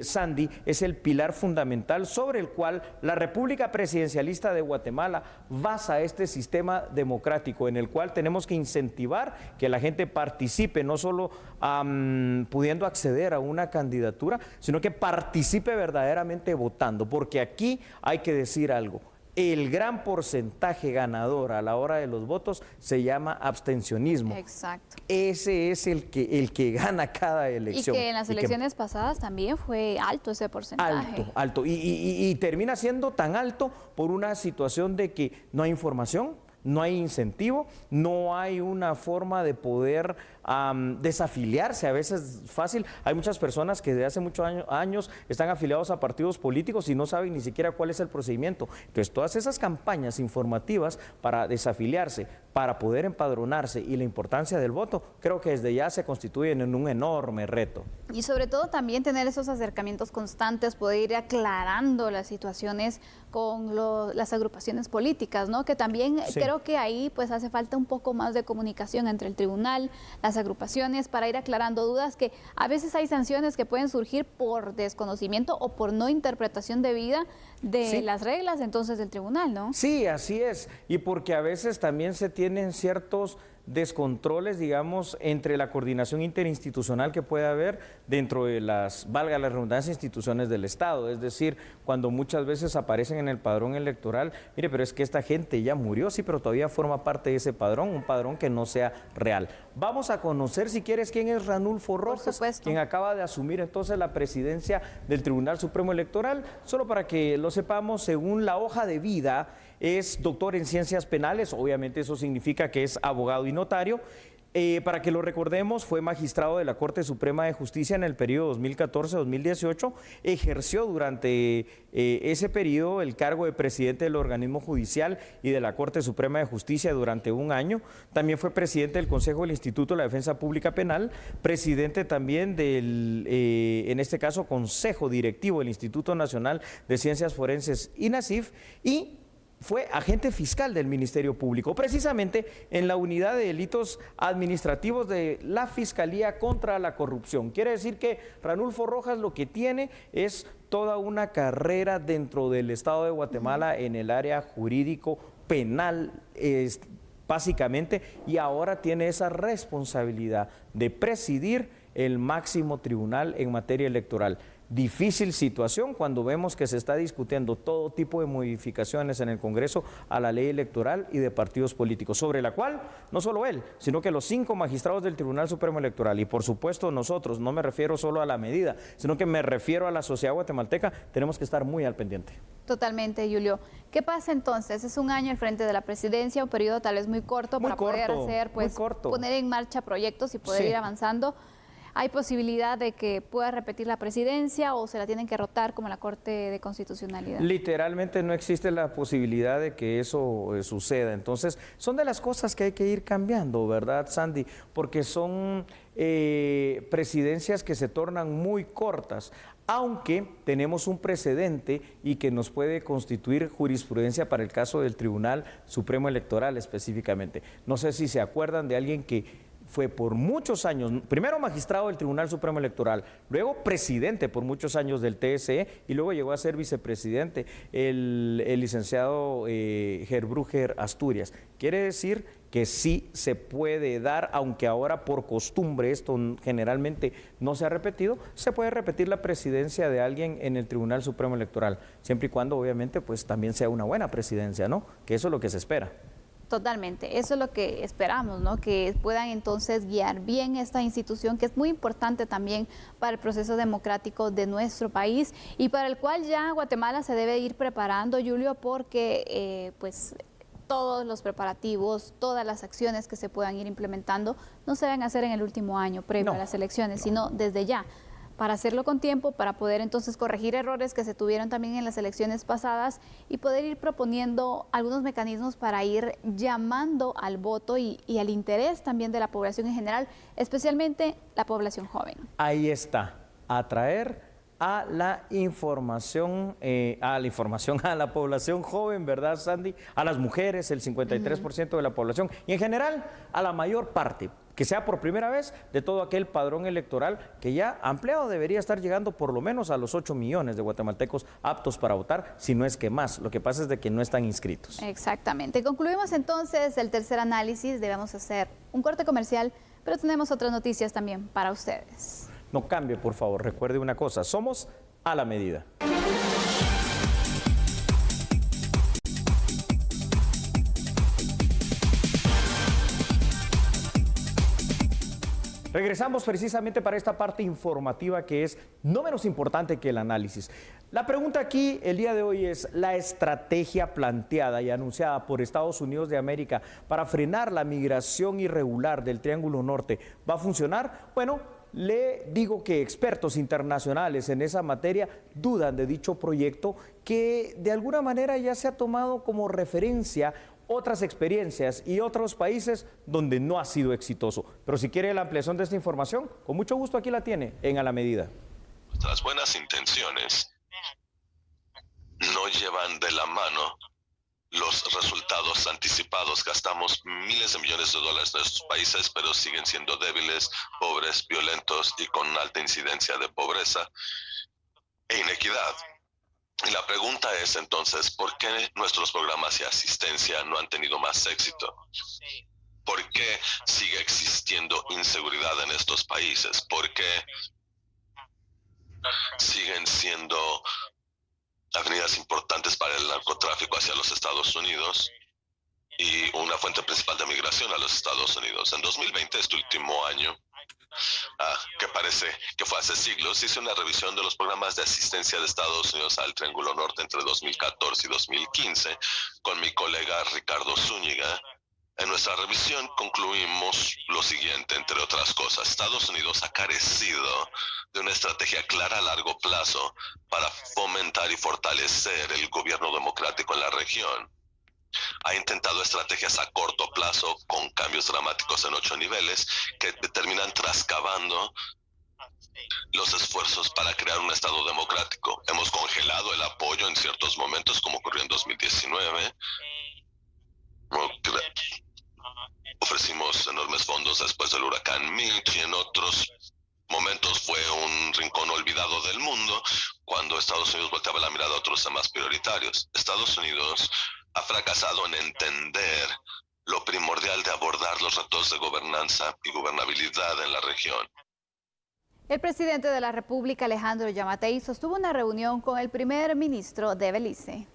Sandy, es el pilar fundamental sobre el cual la República Presidencialista de Guatemala basa este sistema democrático, en el cual tenemos que incentivar que la gente participe, no solo pudiendo acceder a una candidatura, sino que participe verdaderamente votando, porque aquí hay que decir algo. El gran porcentaje ganador a la hora de los votos se llama abstencionismo. Exacto. Ese es el que gana cada elección. Y que en las elecciones pasadas también fue alto ese porcentaje. Alto. Y termina siendo tan alto por una situación de que no hay información, no hay incentivo, no hay una forma de poder desafiliarse. A veces es fácil. Hay muchas personas que desde hace muchos años están afiliados a partidos políticos y no saben ni siquiera cuál es el procedimiento. Entonces, todas esas campañas informativas para desafiliarse, para poder empadronarse y la importancia del voto, creo que desde ya se constituyen en un enorme reto. Y sobre todo también tener esos acercamientos constantes, poder ir aclarando las situaciones con las agrupaciones políticas, ¿no? Que también creo que ahí pues hace falta un poco más de comunicación entre el tribunal, las agrupaciones, para ir aclarando dudas, que a veces hay sanciones que pueden surgir por desconocimiento o por no interpretación debida de las reglas entonces del tribunal, ¿no? Sí, así es, y porque a veces también se tienen ciertos descontroles, digamos, entre la coordinación interinstitucional que puede haber dentro de las, valga la redundancia, instituciones del Estado. Es decir, cuando muchas veces aparecen en el padrón electoral, mire, pero es que esta gente ya murió, sí, pero todavía forma parte de ese padrón, un padrón que no sea real. Vamos a conocer, si quieres, quién es Ranulfo Rojas, quien acaba de asumir entonces la presidencia del Tribunal Supremo Electoral. Solo para que lo sepamos, según la hoja de vida, es doctor en ciencias penales, obviamente eso significa que es abogado y notario. Para que lo recordemos, fue magistrado de la Corte Suprema de Justicia en el periodo 2014-2018, ejerció durante ese periodo el cargo de presidente del organismo judicial y de la Corte Suprema de Justicia durante 1 año. También fue presidente del Consejo del Instituto de la Defensa Pública Penal, presidente también del, en este caso, Consejo Directivo del Instituto Nacional de Ciencias Forenses, INACIF, y fue agente fiscal del Ministerio Público, precisamente en la unidad de delitos administrativos de la Fiscalía contra la Corrupción. Quiere decir que Ranulfo Rojas lo que tiene es toda una carrera dentro del Estado de Guatemala en el área jurídico penal, básicamente, y ahora tiene esa responsabilidad de presidir el máximo tribunal en materia electoral. Difícil situación cuando vemos que se está discutiendo todo tipo de modificaciones en el Congreso a la ley electoral y de partidos políticos, sobre la cual no solo él, sino que los 5 magistrados del Tribunal Supremo Electoral y por supuesto nosotros, no me refiero solo a la medida, sino que me refiero a la sociedad guatemalteca, tenemos que estar muy al pendiente. Totalmente, Julio. ¿Qué pasa entonces? Es 1 año al frente de la presidencia, un periodo tal vez muy corto para poder hacer, pues, poner en marcha proyectos y poder ir avanzando. ¿Hay posibilidad de que pueda repetir la presidencia o se la tienen que rotar como la Corte de Constitucionalidad? Literalmente no existe la posibilidad de que eso suceda. Entonces, son de las cosas que hay que ir cambiando, ¿verdad, Sandy? Porque son presidencias que se tornan muy cortas, aunque tenemos un precedente y que nos puede constituir jurisprudencia para el caso del Tribunal Supremo Electoral específicamente. No sé si se acuerdan de alguien que fue por muchos años, primero magistrado del Tribunal Supremo Electoral, luego presidente por muchos años del TSE y luego llegó a ser vicepresidente, el licenciado Gerbruger Asturias. Quiere decir que sí se puede dar, aunque ahora por costumbre esto generalmente no se ha repetido, se puede repetir la presidencia de alguien en el Tribunal Supremo Electoral, siempre y cuando obviamente pues también sea una buena presidencia, ¿no? Que eso es lo que se espera. Totalmente, eso es lo que esperamos, ¿no? Que puedan entonces guiar bien esta institución, que es muy importante también para el proceso democrático de nuestro país y para el cual ya Guatemala se debe ir preparando, Julio, porque pues todos los preparativos, todas las acciones que se puedan ir implementando no se deben hacer en el último año previo a las elecciones, sino desde ya, para hacerlo con tiempo, para poder entonces corregir errores que se tuvieron también en las elecciones pasadas y poder ir proponiendo algunos mecanismos para ir llamando al voto y al interés también de la población en general, especialmente la población joven. Ahí está, atraer a la información, a la población joven, ¿verdad, Sandy? A las mujeres, el 53% de la población, y en general a la mayor parte, que sea por primera vez, de todo aquel padrón electoral que ya ampliado debería estar llegando por lo menos a los 8 millones de guatemaltecos aptos para votar, si no es que más. Lo que pasa es de que no están inscritos. Exactamente. Concluimos entonces el tercer análisis. Debemos hacer un corte comercial, pero tenemos otras noticias también para ustedes. No cambie, por favor. Recuerde una cosa, somos a la medida. Regresamos precisamente para esta parte informativa que es no menos importante que el análisis. La pregunta aquí el día de hoy es: ¿la estrategia planteada y anunciada por Estados Unidos de América para frenar la migración irregular del Triángulo Norte va a funcionar? Bueno, le digo que expertos internacionales en esa materia dudan de dicho proyecto, que de alguna manera ya se ha tomado como referencia otras experiencias y otros países donde no ha sido exitoso. Pero si quiere la ampliación de esta información, con mucho gusto aquí la tiene en A la Medida. Nuestras buenas intenciones no llevan de la mano los resultados anticipados. Gastamos miles de millones de dólares en estos países, pero siguen siendo débiles, pobres, violentos y con alta incidencia de pobreza e inequidad. Y la pregunta es entonces, ¿por qué nuestros programas de asistencia no han tenido más éxito? ¿Por qué sigue existiendo inseguridad en estos países? ¿Por qué siguen siendo avenidas importantes para el narcotráfico hacia los Estados Unidos y una fuente principal de migración a los Estados Unidos? En 2020, este último año, que parece que fue hace siglos, hice una revisión de los programas de asistencia de Estados Unidos al Triángulo Norte entre 2014 y 2015 con mi colega Ricardo Zúñiga. En nuestra revisión concluimos lo siguiente, entre otras cosas: Estados Unidos ha carecido de una estrategia clara a largo plazo para fomentar y fortalecer el gobierno democrático en la región. Ha intentado estrategias a corto plazo con cambios dramáticos en 8 niveles que terminan trascabando los esfuerzos para crear un Estado democrático. Hemos congelado el apoyo en ciertos momentos, como ocurrió en 2019. Ofrecimos enormes fondos después del huracán Mitch, y en otros momentos fue un rincón olvidado del mundo cuando Estados Unidos volteaba la mirada a otros temas prioritarios. Estados Unidos ha fracasado en entender lo primordial de abordar los retos de gobernanza y gobernabilidad en la región. El presidente de la República, Alejandro Yamatei, sostuvo una reunión con el primer ministro de Belice.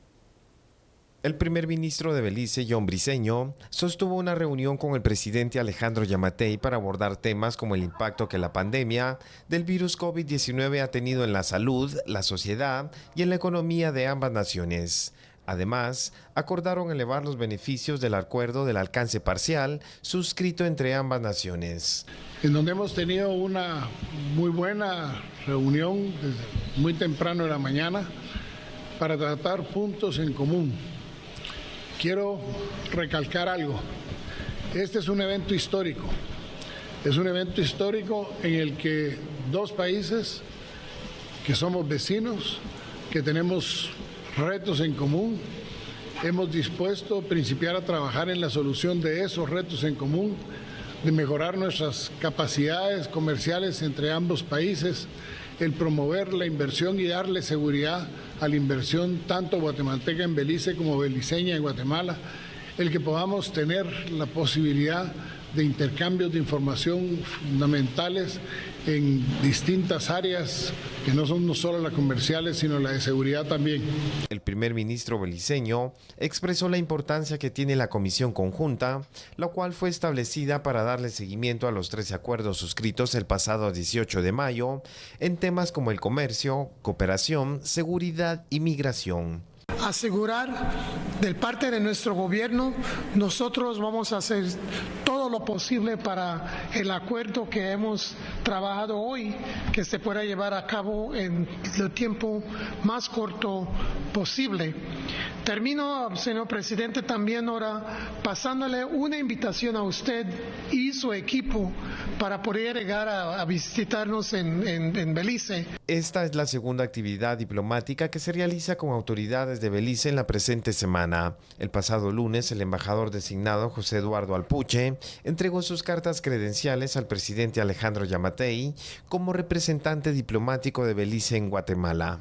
El primer ministro de Belice, John Briceño, sostuvo una reunión con el presidente Alejandro Yamatei para abordar temas como el impacto que la pandemia del virus COVID-19 ha tenido en la salud, la sociedad y en la economía de ambas naciones. Además, acordaron elevar los beneficios del acuerdo del alcance parcial suscrito entre ambas naciones. En donde hemos tenido una muy buena reunión desde muy temprano en la mañana para tratar puntos en común. Quiero recalcar algo. Este es un evento histórico. Es un evento histórico en el que dos países que somos vecinos, que tenemos retos en común, hemos dispuesto a principiar a trabajar en la solución de esos retos en común de mejorar nuestras capacidades comerciales entre ambos países, el promover la inversión y darle seguridad a la inversión tanto guatemalteca en Belice como beliceña en Guatemala, el que podamos tener la posibilidad de intercambios de información fundamentales en distintas áreas que no son solo las comerciales, sino la de seguridad también. El primer ministro beliceño expresó la importancia que tiene la comisión conjunta, la cual fue establecida para darle seguimiento a los 13 acuerdos suscritos el pasado 18 de mayo en temas como el comercio, cooperación, seguridad y migración. Asegurar de parte de nuestro gobierno, nosotros vamos a hacer todo lo posible para el acuerdo que hemos trabajado hoy, que se pueda llevar a cabo en el tiempo más corto posible. Termino, señor presidente, también ahora pasándole una invitación a usted y su equipo para poder llegar a visitarnos en Belice. Esta es la segunda actividad diplomática que se realiza con autoridades de Belice en la presente semana. El pasado lunes, el embajador designado José Eduardo Alpuche entregó sus cartas credenciales al presidente Alejandro Yamatei como representante diplomático de Belice en Guatemala.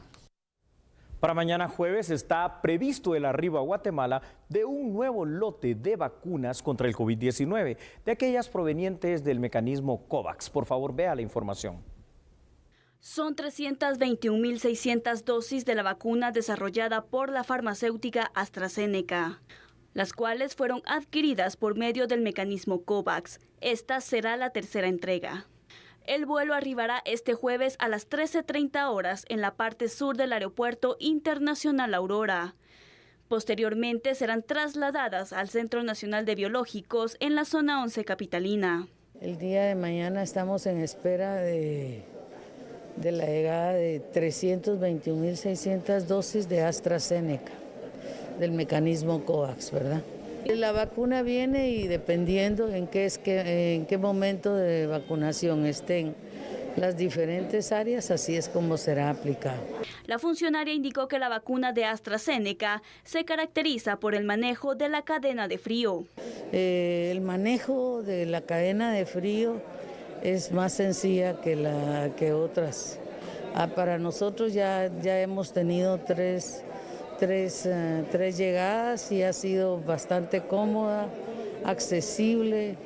Para mañana jueves está previsto el arribo a Guatemala de un nuevo lote de vacunas contra el COVID-19, de aquellas provenientes del mecanismo COVAX. Por favor, vea la información. Son 321.600 dosis de la vacuna desarrollada por la farmacéutica AstraZeneca, las cuales fueron adquiridas por medio del mecanismo COVAX. Esta será la tercera entrega. El vuelo arribará este jueves a las 13:30 horas en la parte sur del Aeropuerto Internacional Aurora. Posteriormente serán trasladadas al Centro Nacional de Biológicos en la zona 11 capitalina. El día de mañana estamos en espera de la llegada de 321.600 dosis de AstraZeneca, del mecanismo COVAX, ¿verdad? La vacuna viene y dependiendo en qué momento de vacunación estén las diferentes áreas, así es como será aplicado. La funcionaria indicó que la vacuna de AstraZeneca se caracteriza por el manejo de la cadena de frío. El manejo de la cadena de frío es más sencilla que otras. Para nosotros ya hemos tenido tres llegadas y ha sido bastante cómoda, accesible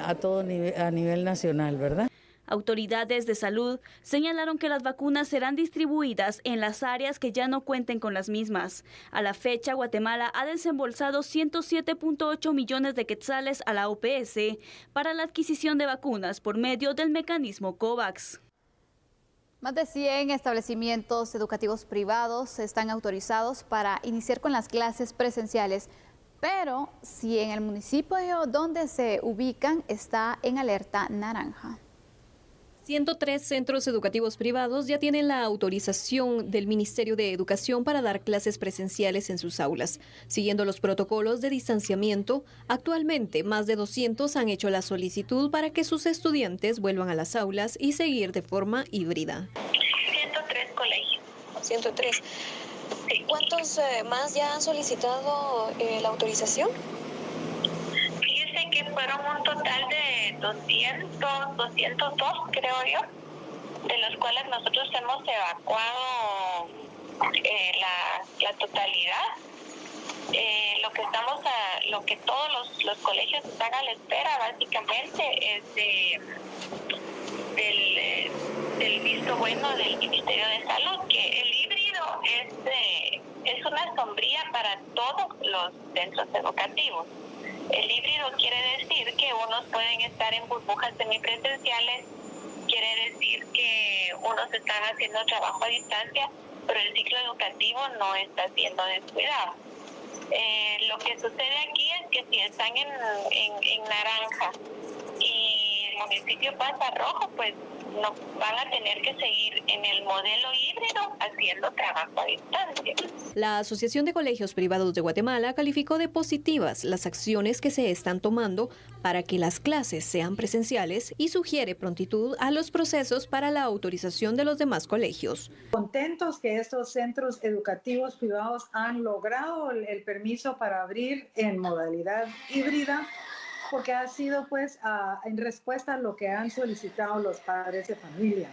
a nivel nacional, ¿verdad? Autoridades de salud señalaron que las vacunas serán distribuidas en las áreas que ya no cuenten con las mismas. A la fecha, Guatemala ha desembolsado 107.8 millones de quetzales a la OPS para la adquisición de vacunas por medio del mecanismo COVAX. Más de 100 establecimientos educativos privados están autorizados para iniciar con las clases presenciales, pero si en el municipio donde se ubican está en alerta naranja. 103 centros educativos privados ya tienen la autorización del Ministerio de Educación para dar clases presenciales en sus aulas. Siguiendo los protocolos de distanciamiento, actualmente más de 200 han hecho la solicitud para que sus estudiantes vuelvan a las aulas y seguir de forma híbrida. 103 colegios. 103. ¿Cuántos más ya han solicitado la autorización? Fíjense que fueron un total de 202, creo yo, de los cuales nosotros hemos evacuado la totalidad. Lo que todos los colegios están a la espera básicamente es del visto bueno del Ministerio de Salud, que el híbrido es una sombría para todos los centros educativos. El híbrido quiere decir que unos pueden estar en burbujas semipresenciales, quiere decir que unos están haciendo trabajo a distancia, pero el ciclo educativo no está siendo descuidado. Lo que sucede aquí es que si están en naranja y el municipio pasa rojo, pues no van a tener que seguir en el modelo híbrido haciendo trabajo a distancia. La Asociación de Colegios Privados de Guatemala calificó de positivas las acciones que se están tomando para que las clases sean presenciales y sugiere prontitud a los procesos para la autorización de los demás colegios. Contentos que estos centros educativos privados han logrado el permiso para abrir en modalidad híbrida porque ha sido pues en respuesta a lo que han solicitado los padres de familia.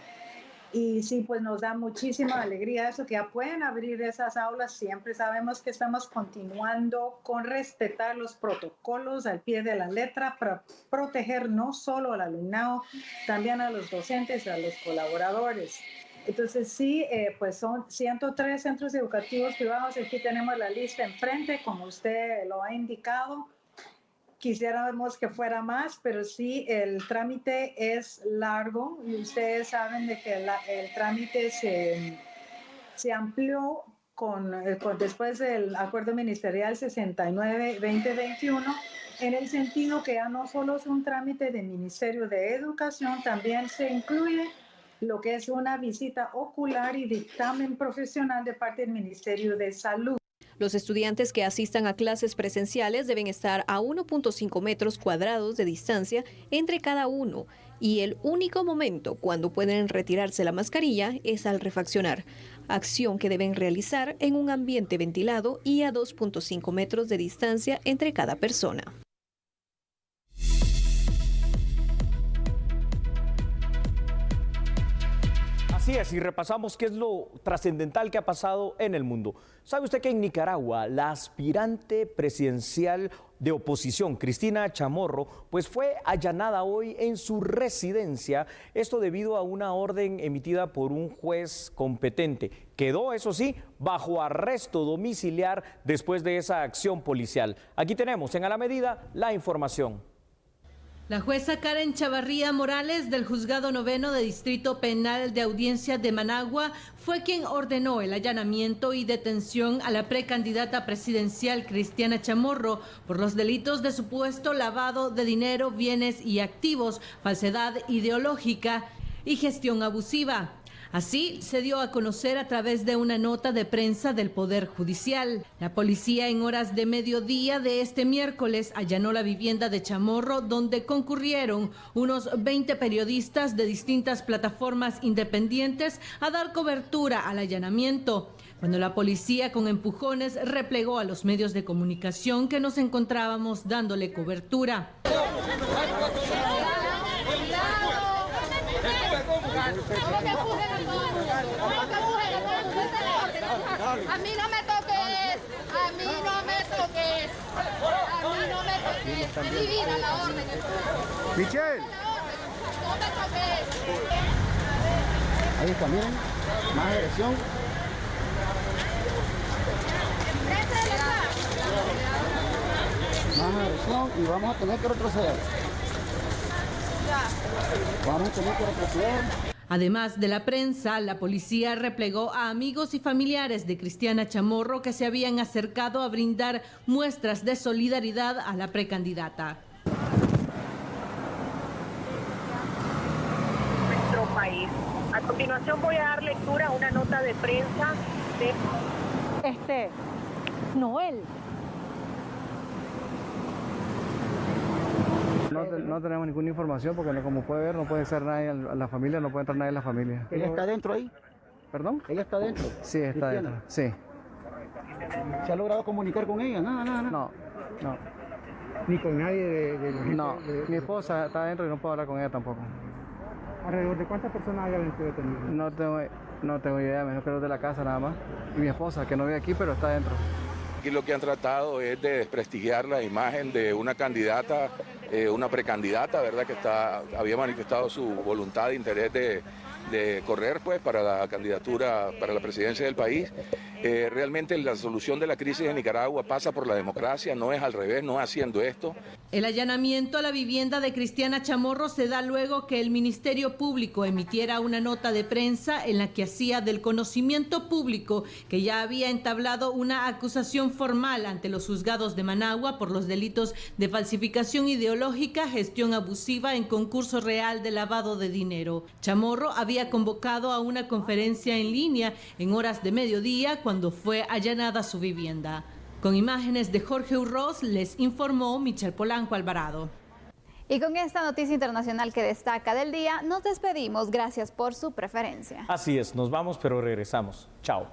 Y sí, pues nos da muchísima alegría eso, que ya pueden abrir esas aulas. Siempre sabemos que estamos continuando con respetar los protocolos al pie de la letra para proteger no solo al alumnado, también a los docentes, a los colaboradores. Entonces sí, pues son 103 centros educativos privados. Aquí tenemos la lista enfrente, como usted lo ha indicado. Quisiéramos que fuera más, pero sí, el trámite es largo y ustedes saben de que el trámite se amplió después del Acuerdo Ministerial 69-2021, en el sentido que ya no solo es un trámite del Ministerio de Educación, también se incluye lo que es una visita ocular y dictamen profesional de parte del Ministerio de Salud. Los estudiantes que asistan a clases presenciales deben estar a 1.5 metros cuadrados de distancia entre cada uno y el único momento cuando pueden retirarse la mascarilla es al refaccionar, acción que deben realizar en un ambiente ventilado y a 2.5 metros de distancia entre cada persona. Así es, y repasamos qué es lo trascendental que ha pasado en el mundo. ¿Sabe usted que en Nicaragua la aspirante presidencial de oposición, Cristina Chamorro, pues fue allanada hoy en su residencia? Esto debido a una orden emitida por un juez competente. Quedó, eso sí, bajo arresto domiciliar después de esa acción policial. Aquí tenemos en A la Medida la información. La jueza Karen Chavarría Morales del Juzgado Noveno de Distrito Penal de Audiencia de Managua fue quien ordenó el allanamiento y detención a la precandidata presidencial Cristina Chamorro por los delitos de supuesto lavado de dinero, bienes y activos, falsedad ideológica y gestión abusiva. Así se dio a conocer a través de una nota de prensa del Poder Judicial. La policía en horas de mediodía de este miércoles allanó la vivienda de Chamorro, donde concurrieron unos 20 periodistas de distintas plataformas independientes a dar cobertura al allanamiento. Cuando la policía con empujones replegó a los medios de comunicación que nos encontrábamos dándole cobertura. A mí no me toques, a mí no me toques, a mí no me toques, es divina la orden. Michelle. No me toques. Ahí está, miren, más agresión. Más agresión y vamos a tener que retroceder. Vamos a tener que retroceder. Además de la prensa, la policía replegó a amigos y familiares de Cristina Chamorro que se habían acercado a brindar muestras de solidaridad a la precandidata. Nuestro país. A continuación voy a dar lectura a una nota de prensa de Noel. No tenemos ninguna información porque como puede ver no puede ser nadie a la familia, no puede entrar nadie en la familia. ¿Ella está dentro ahí? ¿Perdón? ¿Ella está dentro? Sí, está dentro, sí. ¿Se ha logrado comunicar con ella? No. ¿Ni con nadie No, mi esposa está adentro y no puedo hablar con ella tampoco. ¿Alrededor de cuántas personas hay adentro detenidas? No tengo idea, menos que los de la casa nada más. Y mi esposa, que no vive aquí, pero está adentro. Aquí lo que han tratado es de desprestigiar la imagen de una candidata, una precandidata, ¿verdad? Que había manifestado su voluntad de interés de correr pues para la candidatura para la presidencia del país. Realmente la solución de la crisis en Nicaragua pasa por la democracia, no es al revés, no es haciendo esto. El allanamiento a la vivienda de Cristina Chamorro se da luego que el Ministerio Público emitiera una nota de prensa en la que hacía del conocimiento público que ya había entablado una acusación formal ante los juzgados de Managua por los delitos de falsificación ideológica, gestión abusiva en concurso real de lavado de dinero. Chamorro había convocado a una conferencia en línea en horas de mediodía cuando fue allanada su vivienda. Con imágenes de Jorge Urroz, les informó Michelle Polanco Alvarado. Y con esta noticia internacional que destaca del día, nos despedimos. Gracias por su preferencia. Así es, nos vamos, pero regresamos. Chao.